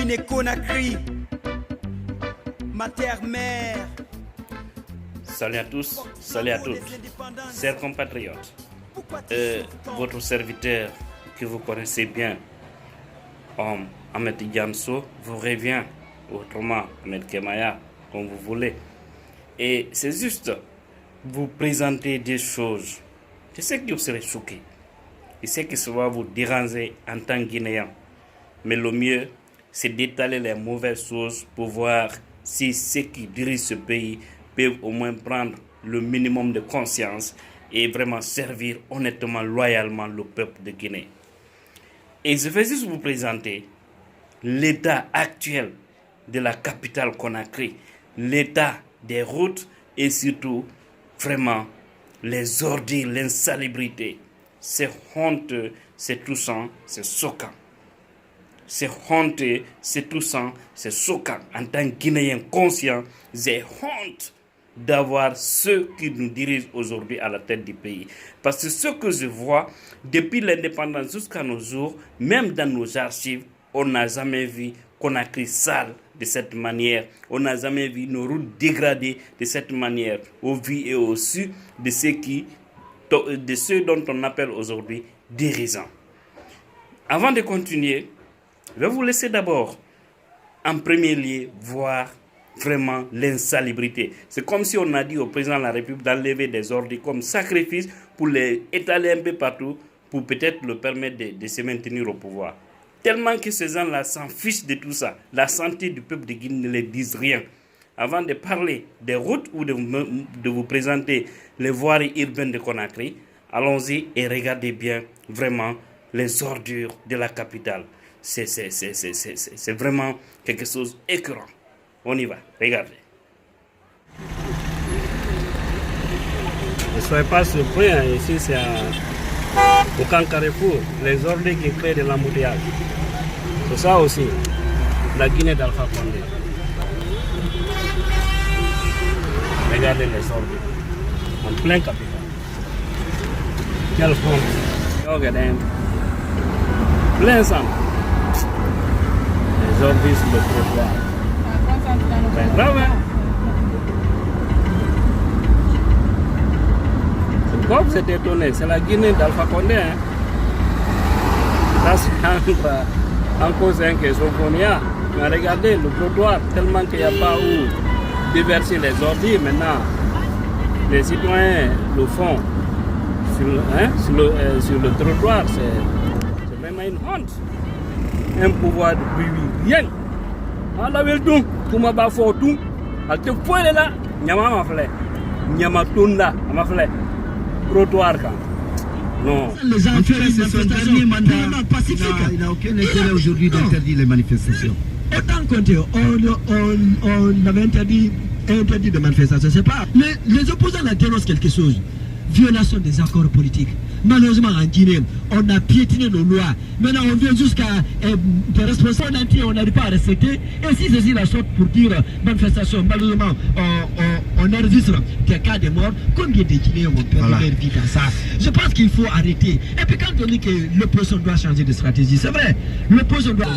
Guinée-Conakry, ma terre-mère. Salut à tous, salut à toutes, chers compatriotes. Votre serviteur que vous connaissez bien, Ahmed Diamso, vous revient, autrement Ahmed Kemaya, comme vous voulez. Et c'est juste vous présenter des choses. Je sais que vous serez choqués. Je sais que ça va vous déranger en tant que Guinéen. Mais le mieux, c'est d'étaler les mauvaises choses pour voir si ceux qui dirigent ce pays peuvent au moins prendre le minimum de conscience et vraiment servir honnêtement, loyalement le peuple de Guinée. Et je vais juste vous présenter l'état actuel de la capitale Conakry, l'état des routes et surtout vraiment les ordures, l'insalubrité. C'est honteux, c'est touchant, c'est choquant. C'est honteux, c'est touchant, c'est choquant. En tant que Guinéen conscient, j'ai honte d'avoir ceux qui nous dirigent aujourd'hui à la tête du pays. Parce que ce que je vois, depuis l'indépendance jusqu'à nos jours, même dans nos archives, on n'a jamais vu Conakry sale de cette manière. On n'a jamais vu nos routes dégradées de cette manière, au vu et au su de ceux dont on appelle aujourd'hui dirigeants. Avant de continuer, je vais vous laisser d'abord, en premier lieu, voir vraiment l'insalubrité. C'est comme si on a dit au président de la République d'enlever des ordures comme sacrifice pour les étaler un peu partout, pour peut-être le permettre de se maintenir au pouvoir. Tellement que ces gens-là s'en fichent de tout ça. La santé du peuple de Guinée ne les dit rien. Avant de parler des routes ou de vous présenter les voiries urbaines de Conakry, allons-y et regardez bien vraiment les ordures de la capitale. C'est vraiment quelque chose d'écœurant. On y va, regardez. Ne soyez pas surpris, ici c'est au camp Carrefour, les ordures qui créent de l'embouteillage. C'est ça aussi, la Guinée d'Alpha Condé. Regardez les ordures, en plein capital. Quelle honte. Regardez, plein sang. Les ordures sur le trottoir. C'est grave, hein? C'est comme c'est étonné, c'est la Guinée d'Alpha Condé, hein? Ça, c'est encore c'est un question qu'on y a. Mais regardez le trottoir, tellement qu'il n'y a pas où déverser les ordures. Maintenant, les citoyens le font sur le trottoir. C'est vraiment une honte. Un pouvoir de bruit, rien. On l'a vu tout, pour ma baffe tout. Elle te pointe là, nyama ma flé, nyama tunda ma flé, trottoir quand. Non. Les gens fait ce dernier mandat pacifique. Il n'a aucun intérêt aujourd'hui d'interdire les manifestations. Autant qu'on on avait interdit de manifestation, c'est pas. Les opposants la dénoncent quelque chose. Violation des accords politiques. Malheureusement en Guinée, on a piétiné nos lois. Maintenant on vient jusqu'à des responsables entiers, on n'arrive pas à respecter. Et si ceci la sorte pour dire manifestation, malheureusement on enregistre des cas de mort. Combien de Guinéens ont perdu leur vie dans ça? Je pense qu'il faut arrêter. Et puis quand on dit que l'opposition doit changer de stratégie, c'est vrai. L'opposition doit...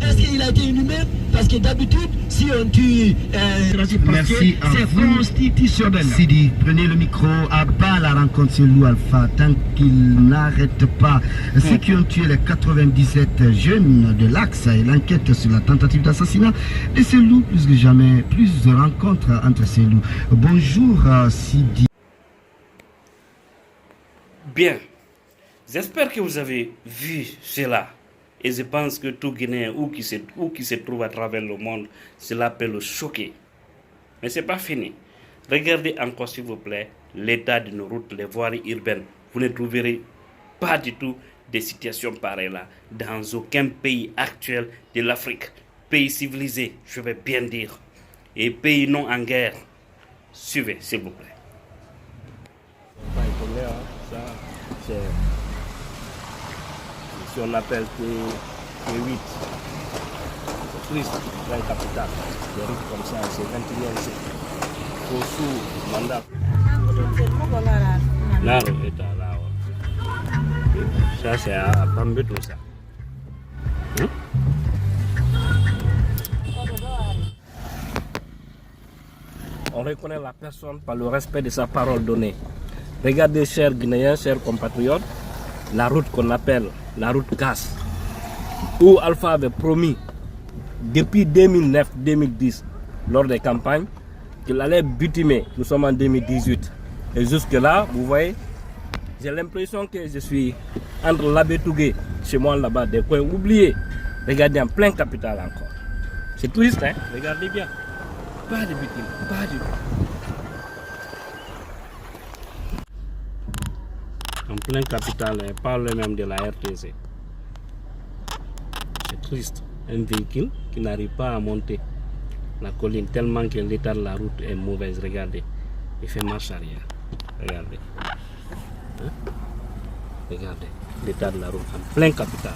Est-ce qu'il a été inhumé? Parce que d'habitude, si on tue, merci c'est constitutionnel. Sidi, prenez le micro, abat la rencontre sur Lou Alpha, tant qu'il n'arrête pas ceux qui ont tué les 97 jeunes de l'Axe et l'enquête sur la tentative d'assassinat de ces loups, plus que jamais, plus de rencontres entre ces loups. Bonjour Sidi. Bien, j'espère que vous avez vu cela. Et je pense que tout Guinéen où qui se trouve à travers le monde, cela peut le choquer. Mais ce n'est pas fini. Regardez encore s'il vous plaît l'état de nos routes, les voiries urbaines. Vous ne trouverez pas du tout des situations pareilles là dans aucun pays actuel de l'Afrique. Pays civilisé, je vais bien dire. Et pays non en guerre. Suivez s'il vous plaît. Si on appelle P8, c'est triste, la capitale, des routes comme ça, c'est 21e siècle. Faut sous mandat. Là, ça c'est à Bambé tout ça. on reconnaît la personne par le respect de sa parole donnée. Regardez, chers Guinéens, chers compatriotes, la route qu'on appelle la route CAS, où Alpha avait promis depuis 2009-2010, lors des campagnes, qu'il allait bitumer. Nous sommes en 2018. Et jusque-là, vous voyez, j'ai l'impression que je suis entre l'Abetougué, chez moi là-bas, des coins oubliés. Regardez, en plein capital encore. C'est triste, hein? Regardez bien. Pas de bitume, pas du tout. En plein capital, on parle même de la RTC. C'est triste. Un véhicule qui n'arrive pas à monter la colline tellement que l'état de la route est mauvaise. Regardez, il fait marche arrière. Regardez. Hein? Regardez l'état de la route en plein capital.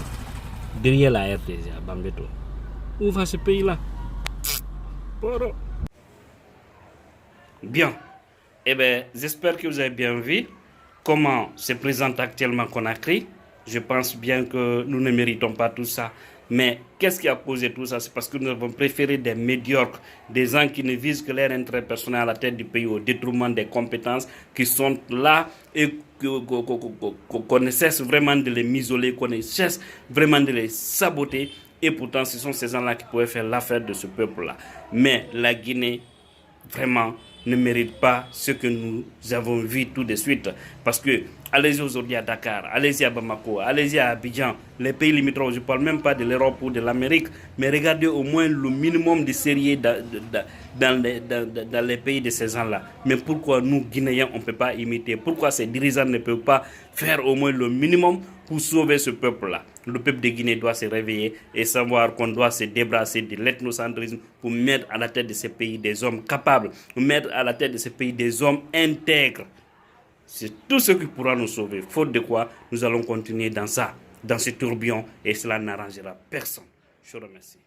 Derrière la RTC à Bambeto. Où va ce pays-là? Poro. Bien. Eh bien, j'espère que vous avez bien vu comment se présente actuellement Conakry. Je pense bien que nous ne méritons pas tout ça. Mais qu'est-ce qui a causé tout ça? C'est parce que nous avons préféré des médiocres, des gens qui ne visent que leur intérêt personnel à la tête du pays au détriment des compétences qui sont là et qu'on ne cesse vraiment de les m'isoler, qu'on ne cesse vraiment de les saboter. Et pourtant, ce sont ces gens-là qui pourraient faire l'affaire de ce peuple-là. Mais la Guinée, vraiment, ne mérite pas ce que nous avons vu tout de suite. Parce que, allez-y aujourd'hui à Dakar, allez-y à Bamako, allez-y à Abidjan, les pays limitrophes, je ne parle même pas de l'Europe ou de l'Amérique, mais regardez au moins le minimum de sérieux dans les pays de ces gens-là. Mais pourquoi nous, Guinéens, on ne peut pas imiter? Pourquoi ces dirigeants ne peuvent pas faire au moins le minimum pour sauver ce peuple-là? Le peuple de Guinée doit se réveiller et savoir qu'on doit se débarrasser de l'ethnocentrisme pour mettre à la tête de ces pays des hommes capables, pour mettre à la tête de ces pays des hommes intègres. C'est tout ce qui pourra nous sauver. Faute de quoi, nous allons continuer dans ça, dans ce tourbillon, et cela n'arrangera personne. Je vous remercie.